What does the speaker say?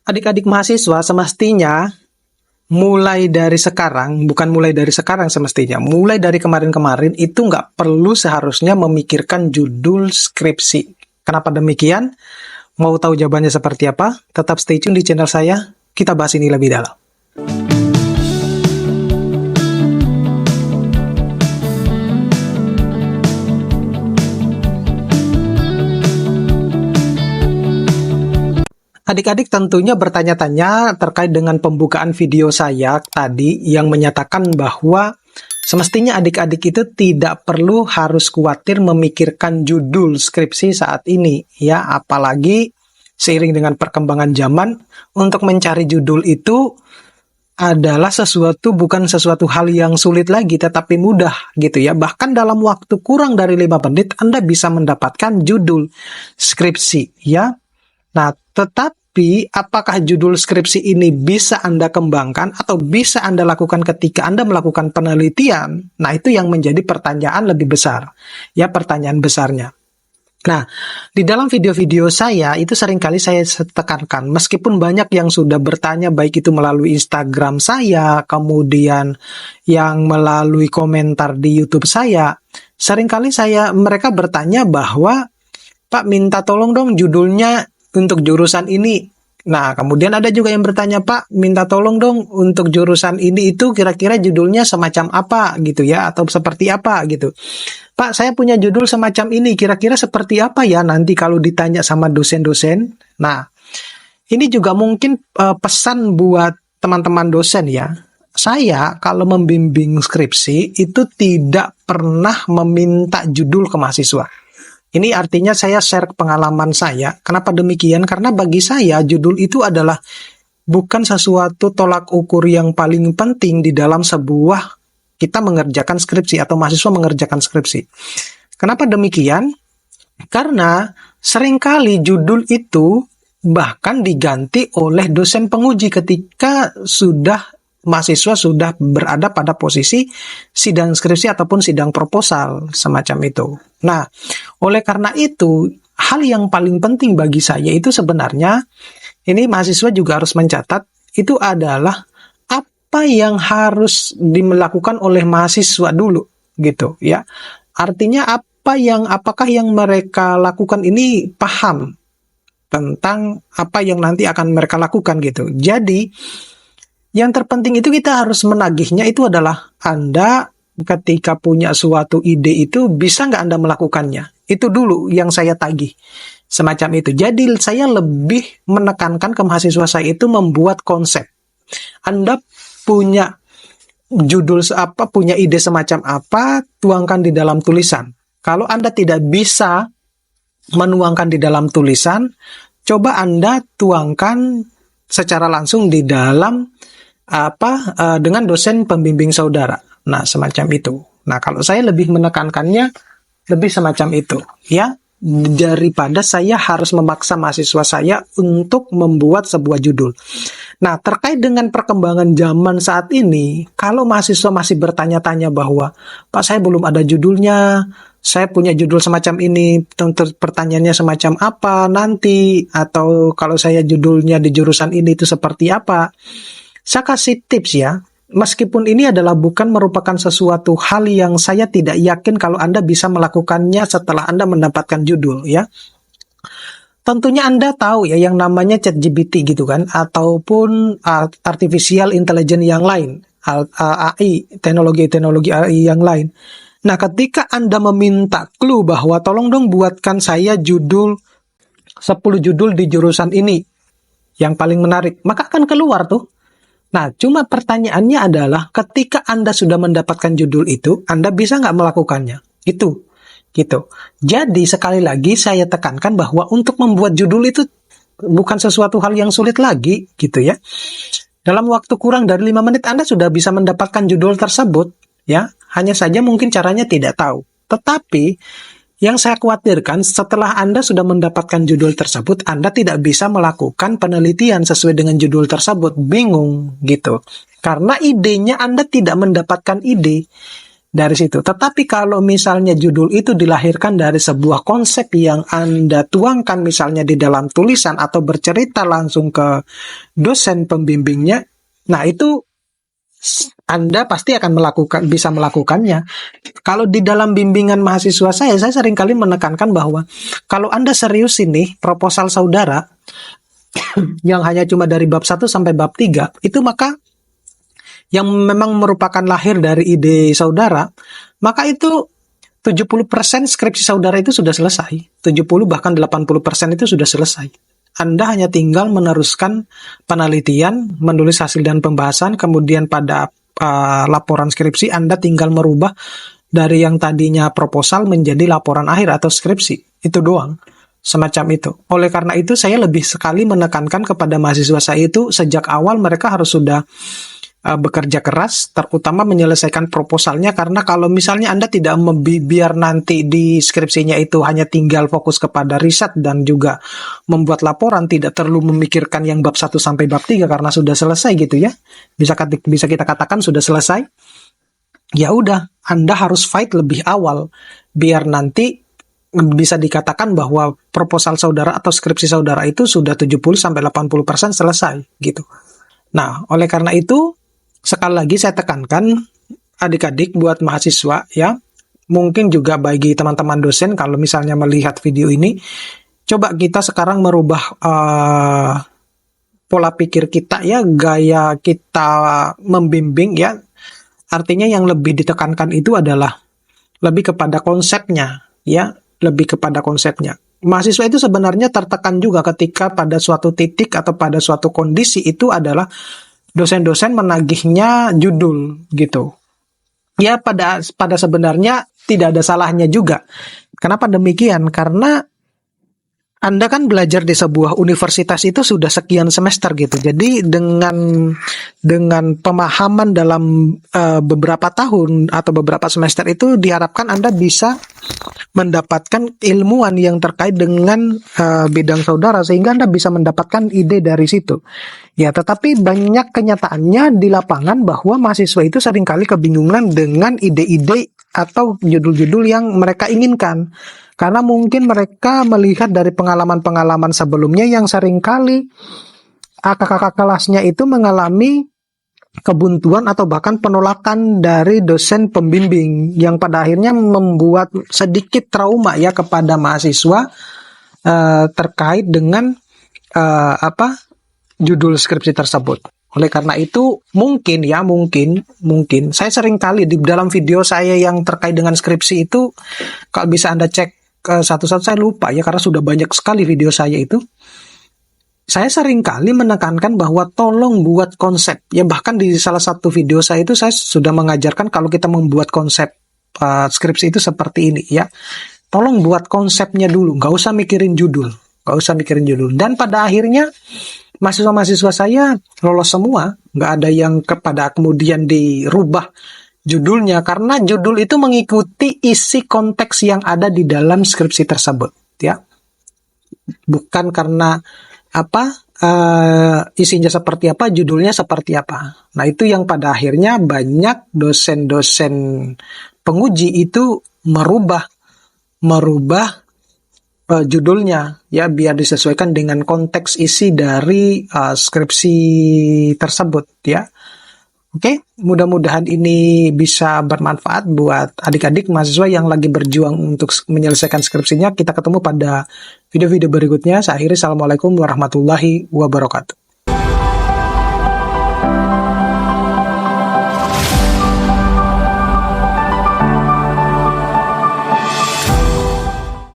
Adik-adik mahasiswa semestinya mulai dari sekarang, bukan mulai dari sekarang semestinya, mulai dari kemarin-kemarin itu nggak perlu seharusnya memikirkan judul skripsi. Kenapa demikian? Mau tahu jawabannya seperti apa? Tetap stay tune di channel saya, kita bahas ini lebih dalam. Adik-adik tentunya bertanya-tanya terkait dengan pembukaan video saya tadi yang menyatakan bahwa semestinya adik-adik itu tidak perlu harus khawatir memikirkan judul skripsi saat ini, ya, apalagi seiring dengan perkembangan zaman untuk mencari judul itu adalah bukan sesuatu hal yang sulit lagi, tetapi mudah gitu ya. Bahkan dalam waktu kurang dari 5 menit Anda bisa mendapatkan judul skripsi, ya. Nah, tetapi apakah judul skripsi ini bisa Anda kembangkan atau bisa Anda lakukan ketika Anda melakukan penelitian? Nah, itu yang menjadi pertanyaan lebih besar. Ya, pertanyaan besarnya. Nah, di dalam video-video saya itu seringkali saya tekankan, meskipun banyak yang sudah bertanya baik itu melalui Instagram saya, kemudian yang melalui komentar di YouTube saya, seringkali mereka bertanya bahwa, Pak, minta tolong dong judulnya untuk jurusan ini. Nah, kemudian ada juga yang bertanya, Pak, minta tolong dong untuk jurusan ini itu kira-kira judulnya semacam apa gitu ya, atau seperti apa gitu. Pak, saya punya judul semacam ini, kira-kira seperti apa ya nanti kalau ditanya sama dosen-dosen. Nah, ini juga mungkin pesan buat teman-teman dosen ya. Saya kalau membimbing skripsi itu tidak pernah meminta judul ke mahasiswa. Ini artinya saya share pengalaman saya. Kenapa demikian? Karena bagi saya judul itu adalah bukan sesuatu tolak ukur yang paling penting di dalam sebuah kita mengerjakan skripsi atau mahasiswa mengerjakan skripsi. Kenapa demikian? Karena seringkali judul itu bahkan diganti oleh dosen penguji ketika mahasiswa sudah berada pada posisi sidang skripsi ataupun sidang proposal semacam itu. Nah, oleh karena itu, hal yang paling penting bagi saya itu sebenarnya, ini mahasiswa juga harus mencatat, itu adalah apa yang harus dilakukan oleh mahasiswa dulu, gitu ya. Artinya apakah yang mereka lakukan ini paham tentang apa yang nanti akan mereka lakukan gitu. Jadi, yang terpenting itu kita harus menagihnya itu adalah Anda ketika punya suatu ide itu bisa nggak Anda melakukannya. Itu dulu yang saya tagih. Semacam itu. Jadi saya lebih menekankan ke mahasiswa saya itu membuat konsep. Anda punya judul apa, punya ide semacam apa, tuangkan di dalam tulisan. Kalau Anda tidak bisa menuangkan di dalam tulisan, coba Anda tuangkan secara langsung di dalam dengan dosen pembimbing saudara. Nah, semacam itu. Nah, kalau saya lebih menekankannya lebih semacam itu, ya, daripada saya harus memaksa mahasiswa saya untuk membuat sebuah judul. Nah, terkait dengan perkembangan zaman saat ini, kalau mahasiswa masih bertanya-tanya bahwa, Pak, saya belum ada judulnya, saya punya judul semacam ini, pertanyaannya semacam apa nanti, atau kalau saya judulnya di jurusan ini itu seperti apa. Saya kasih tips ya, meskipun ini adalah bukan merupakan sesuatu hal yang saya tidak yakin kalau Anda bisa melakukannya setelah Anda mendapatkan judul ya. Tentunya Anda tahu ya yang namanya ChatGPT gitu kan, ataupun Artificial Intelligence yang lain, AI, teknologi AI yang lain. Nah, ketika Anda meminta clue bahwa tolong dong buatkan saya 10 judul di jurusan ini yang paling menarik, maka akan keluar tuh. Nah, cuma pertanyaannya adalah ketika Anda sudah mendapatkan judul itu, Anda bisa nggak melakukannya? Itu, gitu. Jadi, sekali lagi saya tekankan bahwa untuk membuat judul itu bukan sesuatu hal yang sulit lagi, gitu ya. Dalam waktu kurang dari 5 menit, Anda sudah bisa mendapatkan judul tersebut, ya. Hanya saja mungkin caranya tidak tahu. Tetapi, yang saya khawatirkan setelah Anda sudah mendapatkan judul tersebut, Anda tidak bisa melakukan penelitian sesuai dengan judul tersebut. Bingung gitu. Karena idenya Anda tidak mendapatkan ide. dari situ. Tetapi kalau misalnya judul itu dilahirkan dari sebuah konsep yang Anda tuangkan misalnya di dalam tulisan atau bercerita langsung ke dosen pembimbingnya, nah itu Anda pasti akan bisa melakukannya. Kalau di dalam bimbingan mahasiswa saya seringkali menekankan bahwa kalau Anda serius ini proposal saudara yang hanya cuma dari bab 1 sampai bab 3, itu maka yang memang merupakan lahir dari ide saudara, maka itu 70% skripsi saudara itu sudah selesai. 70 bahkan 80% itu sudah selesai. Anda hanya tinggal meneruskan penelitian, menulis hasil dan pembahasan, kemudian pada laporan skripsi Anda tinggal merubah dari yang tadinya proposal menjadi laporan akhir atau skripsi. Itu doang. Semacam itu. Oleh karena itu saya lebih sekali menekankan kepada mahasiswa saya itu sejak awal mereka harus sudah bekerja keras, terutama menyelesaikan proposalnya, karena kalau misalnya Anda tidak biar nanti di skripsinya itu hanya tinggal fokus kepada riset dan juga membuat laporan, tidak terlalu memikirkan yang bab 1 sampai bab 3 karena sudah selesai gitu ya. Bisa kita katakan sudah selesai. Ya udah, Anda harus fight lebih awal biar nanti bisa dikatakan bahwa proposal saudara atau skripsi saudara itu sudah 70 sampai 80% selesai gitu. Nah, oleh karena itu sekali lagi saya tekankan adik-adik buat mahasiswa ya, mungkin juga bagi teman-teman dosen kalau misalnya melihat video ini, coba kita sekarang merubah pola pikir kita ya, gaya kita membimbing ya. Artinya yang lebih ditekankan itu adalah lebih kepada konsepnya ya, lebih kepada konsepnya. Mahasiswa itu sebenarnya tertekan juga ketika pada suatu titik atau pada suatu kondisi itu adalah dosen-dosen menagihnya judul gitu. Ya pada sebenarnya tidak ada salahnya juga. Kenapa demikian? Karena Anda kan belajar di sebuah universitas itu sudah sekian semester gitu. Jadi dengan pemahaman dalam beberapa tahun atau beberapa semester itu diharapkan Anda bisa mendapatkan ilmuwan yang terkait dengan bidang saudara sehingga Anda bisa mendapatkan ide dari situ. Ya, tetapi banyak kenyataannya di lapangan bahwa mahasiswa itu seringkali kebingungan dengan ide-ide atau judul-judul yang mereka inginkan. Karena mungkin mereka melihat dari pengalaman-pengalaman sebelumnya yang seringkali kakak-kakak kelasnya itu mengalami kebuntuan atau bahkan penolakan dari dosen pembimbing yang pada akhirnya membuat sedikit trauma ya kepada mahasiswa terkait dengan judul skripsi tersebut. Oleh karena itu mungkin saya seringkali di dalam video saya yang terkait dengan skripsi itu, kalau bisa Anda cek satu-satu, saya lupa ya karena sudah banyak sekali video saya itu. Saya seringkali menekankan bahwa tolong buat konsep. Ya bahkan di salah satu video saya itu saya sudah mengajarkan kalau kita membuat konsep skripsi itu seperti ini ya. Tolong buat konsepnya dulu, nggak usah mikirin judul. Dan pada akhirnya mahasiswa-mahasiswa saya lolos semua, nggak ada yang kemudian dirubah judulnya, karena judul itu mengikuti isi konteks yang ada di dalam skripsi tersebut ya. Bukan karena isinya seperti apa, judulnya seperti apa. Nah, itu yang pada akhirnya banyak dosen-dosen penguji itu merubah judulnya ya biar disesuaikan dengan konteks isi dari skripsi tersebut ya. Oke, mudah-mudahan ini bisa bermanfaat buat adik-adik mahasiswa yang lagi berjuang untuk menyelesaikan skripsinya. Kita ketemu pada video-video berikutnya. Saya akhiri, assalamualaikum warahmatullahi wabarakatuh.